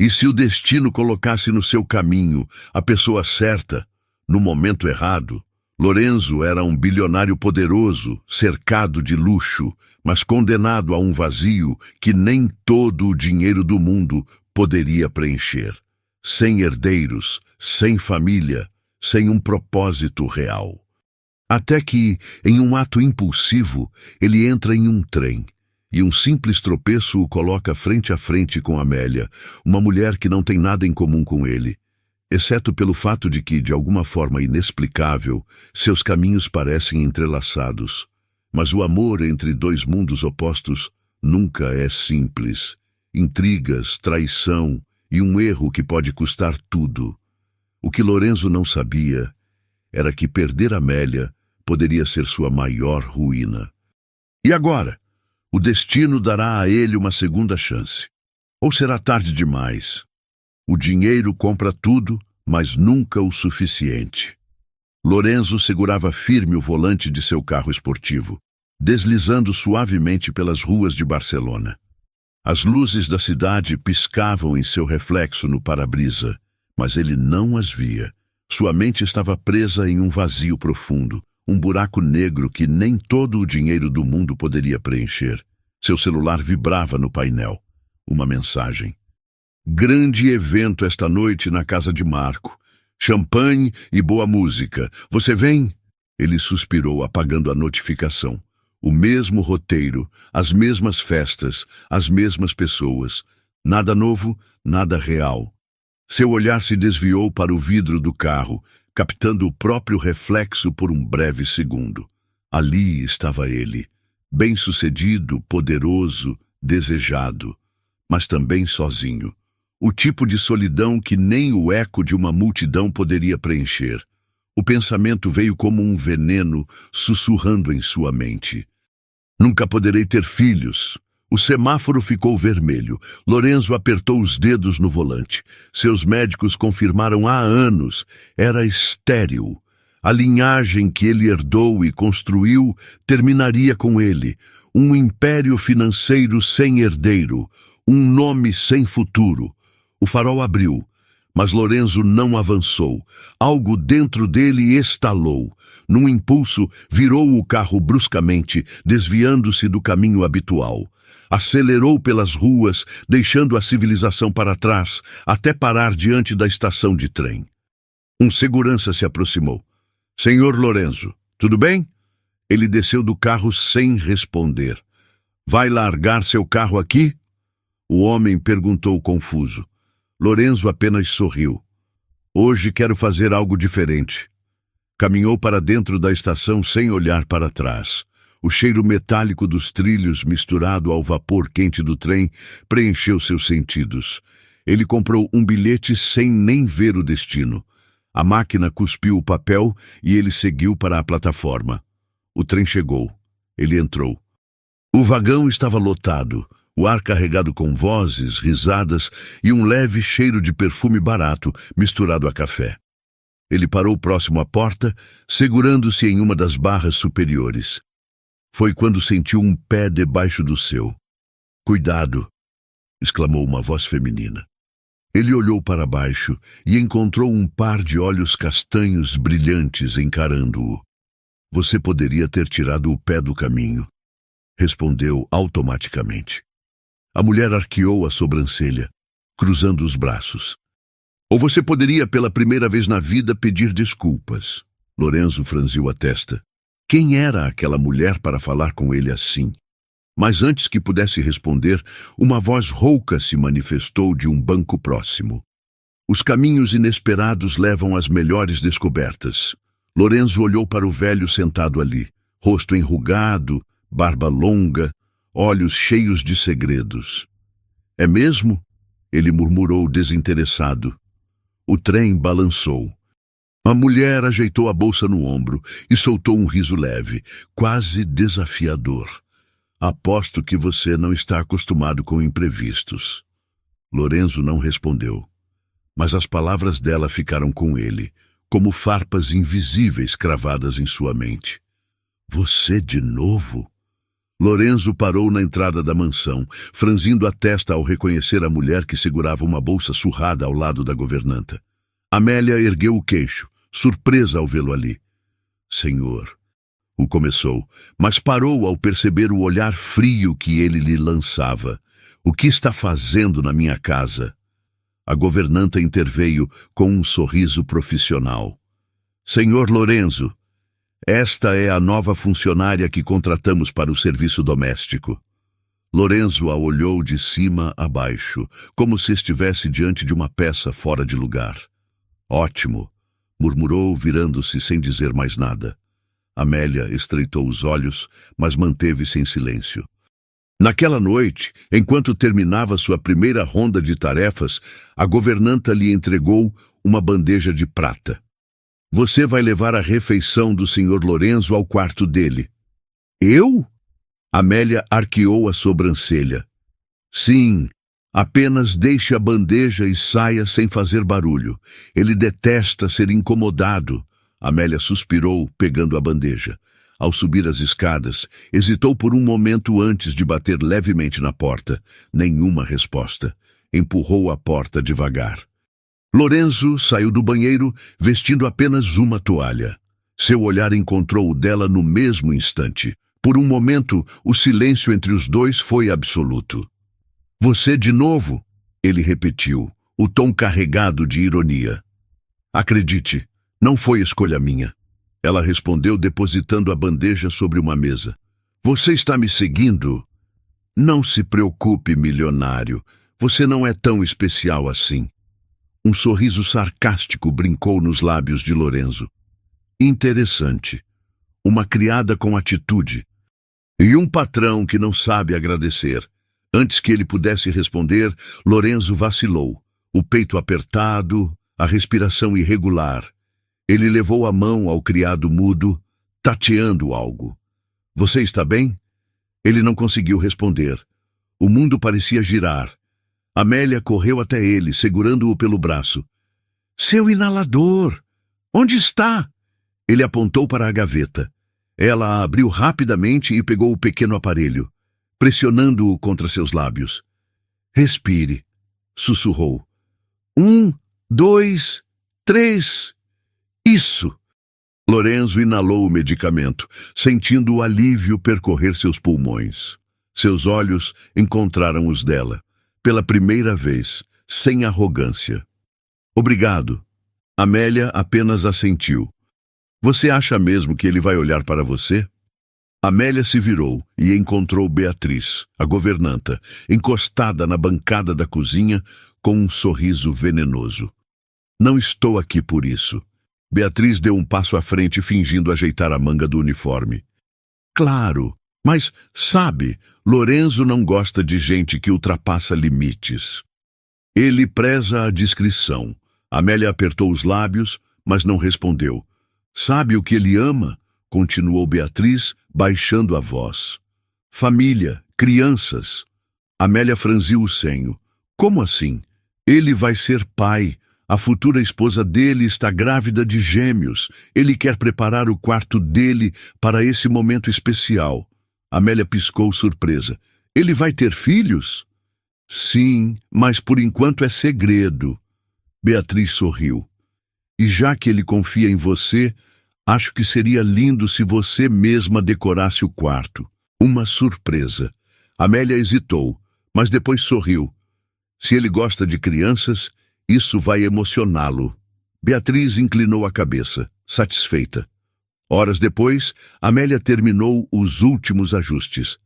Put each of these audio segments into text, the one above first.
E se o destino colocasse no seu caminho a pessoa certa, no momento errado? Lorenzo era um bilionário poderoso, cercado de luxo, mas condenado a um vazio que nem todo o dinheiro do mundo poderia preencher. Sem herdeiros, sem família, sem um propósito real. Até que, em um ato impulsivo, ele entra em um trem, e um simples tropeço o coloca frente a frente com Amélia, uma mulher que não tem nada em comum com ele, exceto pelo fato de que, de alguma forma inexplicável, seus caminhos parecem entrelaçados. Mas o amor entre dois mundos opostos nunca é simples. Intrigas, traição e um erro que pode custar tudo. O que Lorenzo não sabia era que perder Amélia poderia ser sua maior ruína. E agora? O destino dará a ele uma segunda chance. Ou será tarde demais? O dinheiro compra tudo, mas nunca o suficiente. Lorenzo segurava firme o volante de seu carro esportivo, deslizando suavemente pelas ruas de Barcelona. As luzes da cidade piscavam em seu reflexo no para-brisa, mas ele não as via. Sua mente estava presa em um vazio profundo, um buraco negro que nem todo o dinheiro do mundo poderia preencher. Seu celular vibrava no painel. Uma mensagem. Grande evento esta noite na casa de Marco. Champanhe e boa música. Você vem? Ele suspirou, apagando a notificação. O mesmo roteiro, as mesmas festas, as mesmas pessoas. Nada novo, nada real. Seu olhar se desviou para o vidro do carro, captando o próprio reflexo por um breve segundo. Ali estava ele, bem-sucedido, poderoso, desejado, mas também sozinho. O tipo de solidão que nem o eco de uma multidão poderia preencher. O pensamento veio como um veneno sussurrando em sua mente. Nunca poderei ter filhos. O semáforo ficou vermelho. Lorenzo apertou os dedos no volante. Seus médicos confirmaram há anos. Era estéril. A linhagem que ele herdou e construiu terminaria com ele. Um império financeiro sem herdeiro. Um nome sem futuro. O farol abriu, mas Lorenzo não avançou. Algo dentro dele estalou. Num impulso, virou o carro bruscamente, desviando-se do caminho habitual. Acelerou pelas ruas, deixando a civilização para trás, até parar diante da estação de trem. Um segurança se aproximou. Senhor Lorenzo, tudo bem? Ele desceu do carro sem responder. Vai largar seu carro aqui? O homem perguntou confuso. Lorenzo apenas sorriu. Hoje quero fazer algo diferente. Caminhou para dentro da estação sem olhar para trás. O cheiro metálico dos trilhos, misturado ao vapor quente do trem, preencheu seus sentidos. Ele comprou um bilhete sem nem ver o destino. A máquina cuspiu o papel e ele seguiu para a plataforma. O trem chegou. Ele entrou. O vagão estava lotado. O ar carregado com vozes, risadas e um leve cheiro de perfume barato misturado a café. Ele parou próximo à porta, segurando-se em uma das barras superiores. Foi quando sentiu um pé debaixo do seu. Cuidado! Exclamou uma voz feminina. Ele olhou para baixo e encontrou um par de olhos castanhos brilhantes encarando-o. Você poderia ter tirado o pé do caminho, respondeu automaticamente. A mulher arqueou a sobrancelha, cruzando os braços. Ou você poderia, pela primeira vez na vida, pedir desculpas. Lorenzo franziu a testa. Quem era aquela mulher para falar com ele assim? Mas antes que pudesse responder, uma voz rouca se manifestou de um banco próximo. Os caminhos inesperados levam às melhores descobertas. Lorenzo olhou para o velho sentado ali, rosto enrugado, barba longa, olhos cheios de segredos. É mesmo? Ele murmurou desinteressado. O trem balançou. A mulher ajeitou a bolsa no ombro e soltou um riso leve, quase desafiador. Aposto que você não está acostumado com imprevistos. Lorenzo não respondeu, mas as palavras dela ficaram com ele, como farpas invisíveis cravadas em sua mente. Você de novo? Lorenzo parou na entrada da mansão, franzindo a testa ao reconhecer a mulher que segurava uma bolsa surrada ao lado da governanta. Amélia ergueu o queixo, surpresa ao vê-lo ali. Senhor, começou, mas parou ao perceber o olhar frio que ele lhe lançava. O que está fazendo na minha casa? A governanta interveio com um sorriso profissional. Senhor Lorenzo, esta é a nova funcionária que contratamos para o serviço doméstico. Lorenzo a olhou de cima a baixo, como se estivesse diante de uma peça fora de lugar. Ótimo, murmurou, virando-se sem dizer mais nada. Amélia estreitou os olhos, mas manteve-se em silêncio. Naquela noite, enquanto terminava sua primeira ronda de tarefas, a governanta lhe entregou uma bandeja de prata. Você vai levar a refeição do Sr. Lorenzo ao quarto dele. Eu? Amélia arqueou a sobrancelha. Sim, apenas deixe a bandeja e saia sem fazer barulho. Ele detesta ser incomodado. Amélia suspirou, pegando a bandeja. Ao subir as escadas, hesitou por um momento antes de bater levemente na porta. Nenhuma resposta. Empurrou a porta devagar. Lorenzo saiu do banheiro vestindo apenas uma toalha. Seu olhar encontrou o dela no mesmo instante. Por um momento, o silêncio entre os dois foi absoluto. Você de novo? Ele repetiu, o tom carregado de ironia. Acredite, não foi escolha minha. Ela respondeu, depositando a bandeja sobre uma mesa. Você está me seguindo? Não se preocupe, milionário. Você não é tão especial assim. Um sorriso sarcástico brincou nos lábios de Lorenzo. Interessante. Uma criada com atitude. E um patrão que não sabe agradecer. Antes que ele pudesse responder, Lorenzo vacilou. O peito apertado, a respiração irregular. Ele levou a mão ao criado mudo, tateando algo. Você está bem? Ele não conseguiu responder. O mundo parecia girar. Amélia correu até ele, segurando-o pelo braço. Seu inalador! Onde está? Ele apontou para a gaveta. Ela a abriu rapidamente e pegou o pequeno aparelho, pressionando-o contra seus lábios. Respire, sussurrou. 1, 2, 3. Isso! Lorenzo inalou o medicamento, sentindo o alívio percorrer seus pulmões. Seus olhos encontraram os dela. Pela primeira vez, sem arrogância. Obrigado. Amélia apenas assentiu. Você acha mesmo que ele vai olhar para você? Amélia se virou e encontrou Beatriz, a governanta, encostada na bancada da cozinha com um sorriso venenoso. Não estou aqui por isso. Beatriz deu um passo à frente, fingindo ajeitar a manga do uniforme. Claro, mas, sabe, Lorenzo não gosta de gente que ultrapassa limites. Ele preza a discrição. Amélia apertou os lábios, mas não respondeu. Sabe o que ele ama? Continuou Beatriz, baixando a voz. Família, crianças. Amélia franziu o senho. Como assim? Ele vai ser pai. A futura esposa dele está grávida de gêmeos. Ele quer preparar o quarto dele para esse momento especial. Amélia piscou surpresa. Ele vai ter filhos? Sim, mas por enquanto é segredo. Beatriz sorriu. E já que ele confia em você, acho que seria lindo se você mesma decorasse o quarto. Uma surpresa. Amélia hesitou, mas depois sorriu. Se ele gosta de crianças, isso vai emocioná-lo. Beatriz inclinou a cabeça, satisfeita. Horas depois, Amélia terminou os últimos ajustes.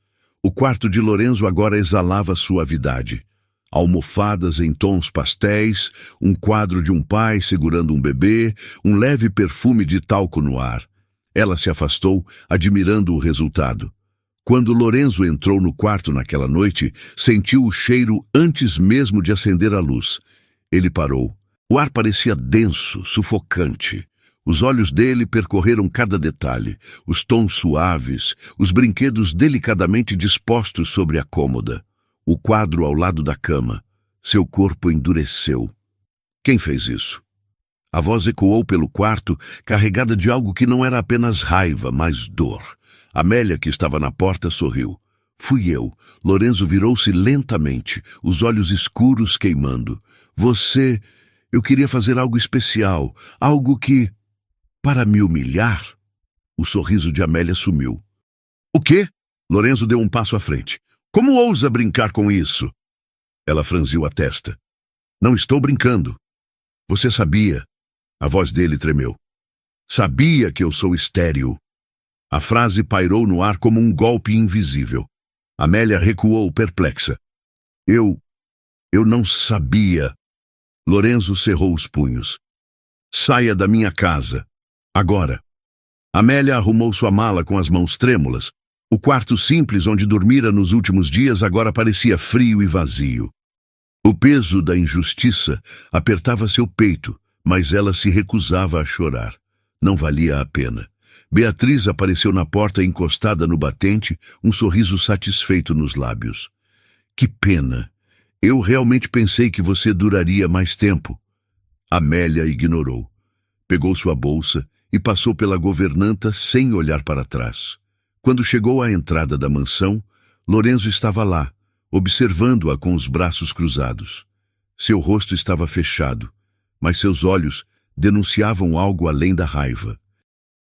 O quarto de Lorenzo agora exalava suavidade. Almofadas em tons pastéis, um quadro de um pai segurando um bebê, um leve perfume de talco no ar. Ela se afastou, admirando o resultado. Quando Lorenzo entrou no quarto naquela noite, sentiu o cheiro antes mesmo de acender a luz. Ele parou. O ar parecia denso, sufocante. Os olhos dele percorreram cada detalhe, os tons suaves, os brinquedos delicadamente dispostos sobre a cômoda, o quadro ao lado da cama. Seu corpo endureceu. Quem fez isso? A voz ecoou pelo quarto, carregada de algo que não era apenas raiva, mas dor. Amélia, que estava na porta, sorriu. Fui eu. Lorenzo virou-se lentamente, os olhos escuros queimando. Você... Eu queria fazer algo especial, algo que... Para me humilhar? O sorriso de Amélia sumiu. O quê? Lorenzo deu um passo à frente. Como ousa brincar com isso? Ela franziu a testa. Não estou brincando. Você sabia. A voz dele tremeu. Sabia que eu sou estéril. A frase pairou no ar como um golpe invisível. Amélia recuou perplexa. Eu não sabia. Lorenzo cerrou os punhos. Saia da minha casa. Agora. Amélia arrumou sua mala com as mãos trêmulas. O quarto simples onde dormira nos últimos dias agora parecia frio e vazio. O peso da injustiça apertava seu peito, mas ela se recusava a chorar. Não valia a pena. Beatriz apareceu na porta encostada no batente, um sorriso satisfeito nos lábios. Que pena! Eu realmente pensei que você duraria mais tempo. Amélia ignorou. Pegou sua bolsa e passou pela governanta sem olhar para trás. Quando chegou à entrada da mansão, Lorenzo estava lá, observando-a com os braços cruzados. Seu rosto estava fechado, mas seus olhos denunciavam algo além da raiva.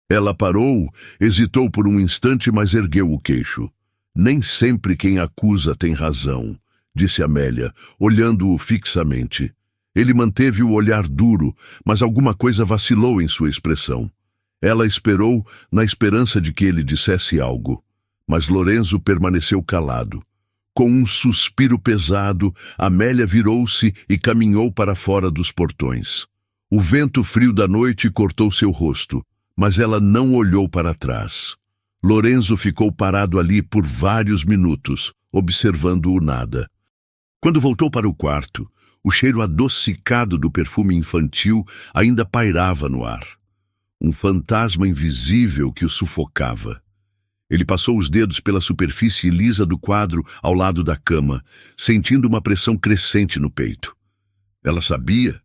Ela parou, hesitou por um instante, mas ergueu o queixo. Nem sempre quem acusa tem razão, disse Amélia, olhando-o fixamente. Ele manteve o olhar duro, mas alguma coisa vacilou em sua expressão. Ela esperou, na esperança de que ele dissesse algo. Mas Lorenzo permaneceu calado. Com um suspiro pesado, Amélia virou-se e caminhou para fora dos portões. O vento frio da noite cortou seu rosto, mas ela não olhou para trás. Lorenzo ficou parado ali por vários minutos, observando o nada. Quando voltou para o quarto, o cheiro adocicado do perfume infantil ainda pairava no ar. Um fantasma invisível que o sufocava. Ele passou os dedos pela superfície lisa do quadro ao lado da cama, sentindo uma pressão crescente no peito. Ela sabia?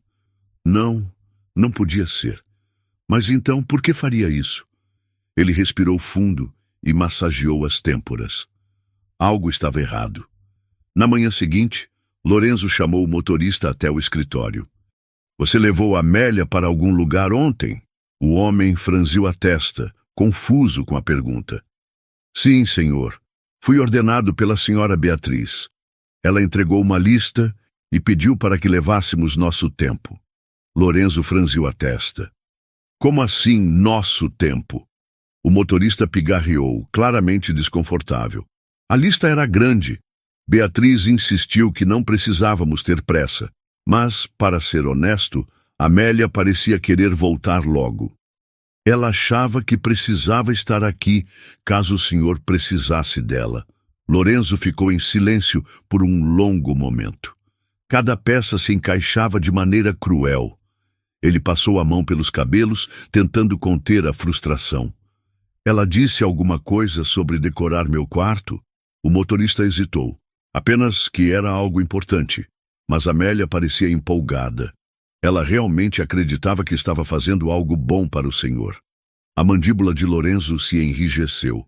Não podia ser. Mas então, por que faria isso? Ele respirou fundo e massageou as têmporas. Algo estava errado. Na manhã seguinte, Lorenzo chamou o motorista até o escritório. Você levou Amélia para algum lugar ontem? O homem franziu a testa, confuso com a pergunta. Sim, senhor. Fui ordenado pela senhora Beatriz. Ela entregou uma lista e pediu para que levássemos nosso tempo. Lorenzo franziu a testa. Como assim, nosso tempo? O motorista pigarreou, claramente desconfortável. A lista era grande. Beatriz insistiu que não precisávamos ter pressa. Mas, para ser honesto, Amélia parecia querer voltar logo. Ela achava que precisava estar aqui, caso o senhor precisasse dela. Lorenzo ficou em silêncio por um longo momento. Cada peça se encaixava de maneira cruel. Ele passou a mão pelos cabelos, tentando conter a frustração. Ela disse alguma coisa sobre decorar meu quarto? O motorista hesitou. Apenas que era algo importante. Mas Amélia parecia empolgada. Ela realmente acreditava que estava fazendo algo bom para o senhor. A mandíbula de Lorenzo se enrijeceu.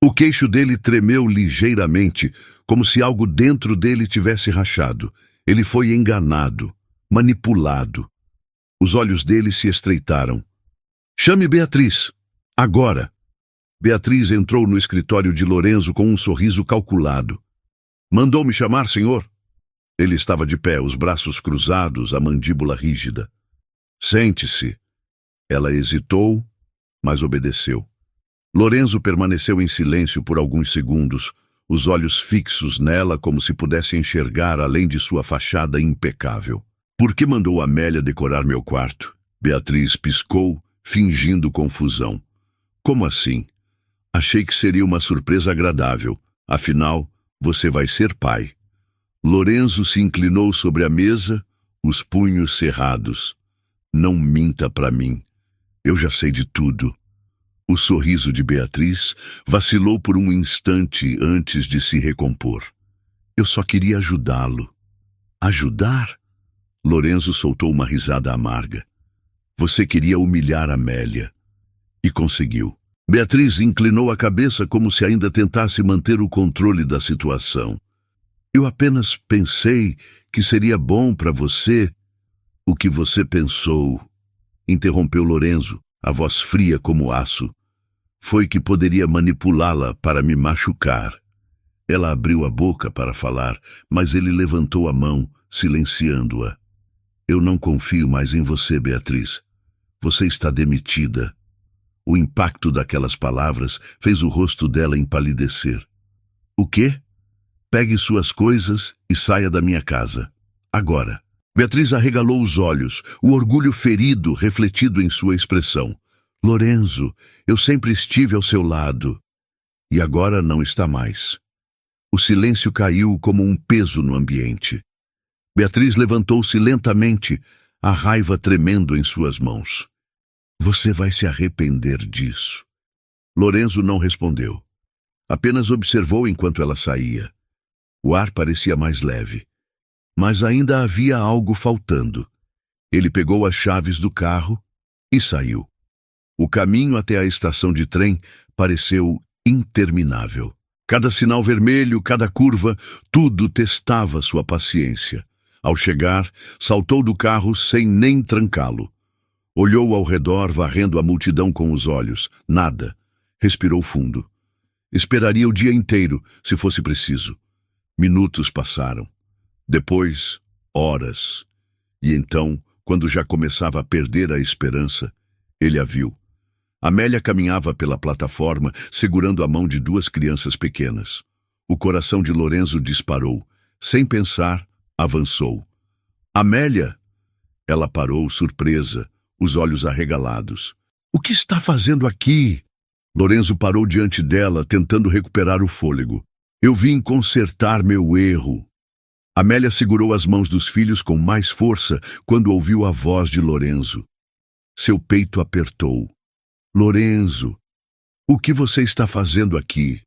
O queixo dele tremeu ligeiramente, como se algo dentro dele tivesse rachado. Ele foi enganado, manipulado. Os olhos dele se estreitaram. Chame Beatriz. Agora. Beatriz entrou no escritório de Lorenzo com um sorriso calculado. Mandou me chamar, senhor? Ele estava de pé, os braços cruzados, a mandíbula rígida. Sente-se. Ela hesitou, mas obedeceu. Lorenzo permaneceu em silêncio por alguns segundos, os olhos fixos nela como se pudesse enxergar além de sua fachada impecável. Por que mandou Amélia decorar meu quarto? Beatriz piscou, fingindo confusão. Como assim? Achei que seria uma surpresa agradável. Afinal, você vai ser pai. Lorenzo se inclinou sobre a mesa, os punhos cerrados. Não minta para mim. Eu já sei de tudo. O sorriso de Beatriz vacilou por um instante antes de se recompor. Eu só queria ajudá-lo. Ajudar? Lorenzo soltou uma risada amarga. Você queria humilhar Amélia. E conseguiu. Beatriz inclinou a cabeça como se ainda tentasse manter o controle da situação. Eu apenas pensei que seria bom para você. O que você pensou, interrompeu Lorenzo, a voz fria como aço, foi que poderia manipulá-la para me machucar. Ela abriu a boca para falar, mas ele levantou a mão, silenciando-a. Eu não confio mais em você, Beatriz. Você está demitida. O impacto daquelas palavras fez o rosto dela empalidecer. O quê? Pegue suas coisas e saia da minha casa. Agora. Beatriz arregalou os olhos, o orgulho ferido refletido em sua expressão. Lorenzo, eu sempre estive ao seu lado. E agora não está mais. O silêncio caiu como um peso no ambiente. Beatriz levantou-se lentamente, a raiva tremendo em suas mãos. Você vai se arrepender disso. Lorenzo não respondeu. Apenas observou enquanto ela saía. O ar parecia mais leve. Mas ainda havia algo faltando. Ele pegou as chaves do carro e saiu. O caminho até a estação de trem pareceu interminável. Cada sinal vermelho, cada curva, tudo testava sua paciência. Ao chegar, saltou do carro sem nem trancá-lo. Olhou ao redor, varrendo a multidão com os olhos. Nada. Respirou fundo. Esperaria o dia inteiro, se fosse preciso. Minutos passaram. Depois, horas. E então, quando já começava a perder a esperança, ele a viu. Amélia caminhava pela plataforma, segurando a mão de duas crianças pequenas. O coração de Lorenzo disparou. Sem pensar, avançou. Amélia! Ela parou, surpresa, os olhos arregalados. O que está fazendo aqui? Lorenzo parou diante dela, tentando recuperar o fôlego. Eu vim consertar meu erro. Amélia segurou as mãos dos filhos com mais força quando ouviu a voz de Lorenzo. Seu peito apertou. Lorenzo, o que você está fazendo aqui?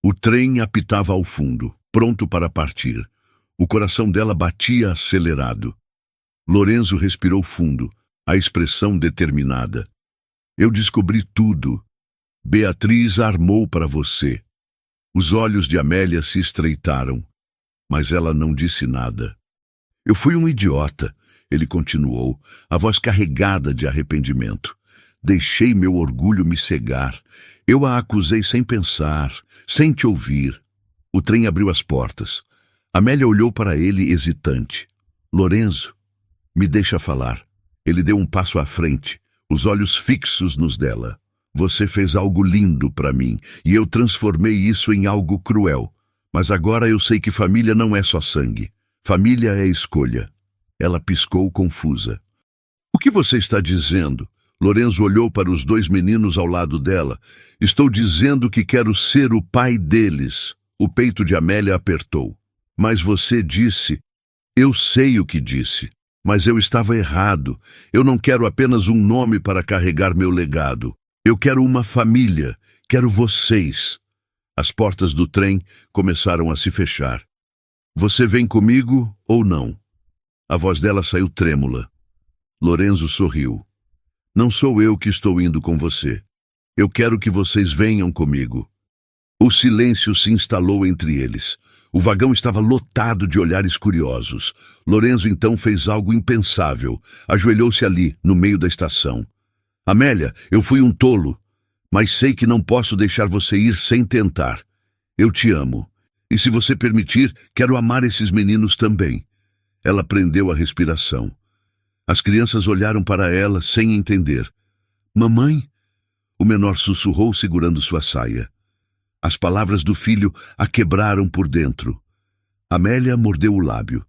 O trem apitava ao fundo, pronto para partir. O coração dela batia acelerado. Lorenzo respirou fundo, a expressão determinada. Eu descobri tudo. Beatriz armou para você. Os olhos de Amélia se estreitaram. Mas ela não disse nada. Eu fui um idiota, ele continuou, a voz carregada de arrependimento. Deixei meu orgulho me cegar. Eu a acusei sem pensar, sem te ouvir. O trem abriu as portas. Amélia olhou para ele hesitante. Lorenzo, me deixa falar. Ele deu um passo à frente, os olhos fixos nos dela. Você fez algo lindo para mim, e eu transformei isso em algo cruel. Mas agora eu sei que família não é só sangue. Família é escolha. Ela piscou confusa. O que você está dizendo? Lorenzo olhou para os dois meninos ao lado dela. Estou dizendo que quero ser o pai deles. O peito de Amélia apertou. Mas você disse... Eu sei o que disse. Mas eu estava errado. Eu não quero apenas um nome para carregar meu legado. Eu quero uma família. Quero vocês. As portas do trem começaram a se fechar. Você vem comigo ou não? A voz dela saiu trêmula. Lorenzo sorriu. Não sou eu que estou indo com você. Eu quero que vocês venham comigo. O silêncio se instalou entre eles. O vagão estava lotado de olhares curiosos. Lorenzo então fez algo impensável. Ajoelhou-se ali, no meio da estação. Amélia, eu fui um tolo. Mas sei que não posso deixar você ir sem tentar. Eu te amo. E se você permitir, quero amar esses meninos também. Ela prendeu a respiração. As crianças olharam para ela sem entender. Mamãe? O menor sussurrou segurando sua saia. As palavras do filho a quebraram por dentro. Amélia mordeu o lábio.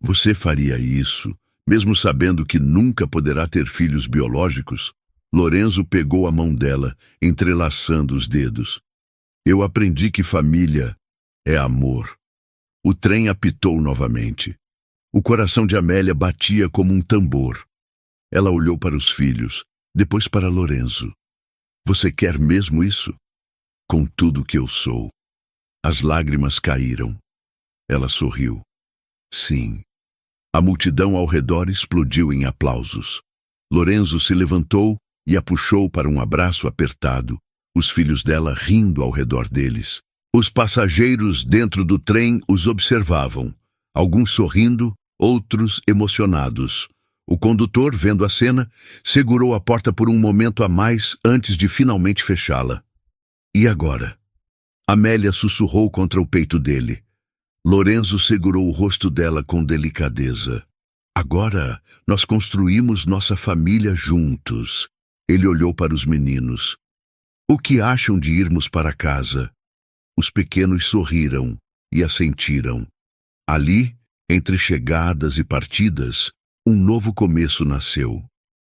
Você faria isso, mesmo sabendo que nunca poderá ter filhos biológicos? Lorenzo pegou a mão dela, entrelaçando os dedos. Eu aprendi que família é amor. O trem apitou novamente. O coração de Amélia batia como um tambor. Ela olhou para os filhos, depois para Lorenzo. Você quer mesmo isso? Com tudo que eu sou. As lágrimas caíram. Ela sorriu. Sim. A multidão ao redor explodiu em aplausos. Lorenzo se levantou e a puxou para um abraço apertado. os filhos dela rindo ao redor deles. Os passageiros dentro do trem os observavam, alguns sorrindo, outros emocionados. O condutor, vendo a cena, segurou a porta por um momento a mais antes de finalmente fechá-la. E agora? Amélia sussurrou contra o peito dele. Lorenzo segurou o rosto dela com delicadeza. Agora nós construímos nossa família juntos. Ele olhou para os meninos. O que acham de irmos para casa? Os pequenos sorriram e assentiram. Ali, entre chegadas e partidas, um novo começo nasceu.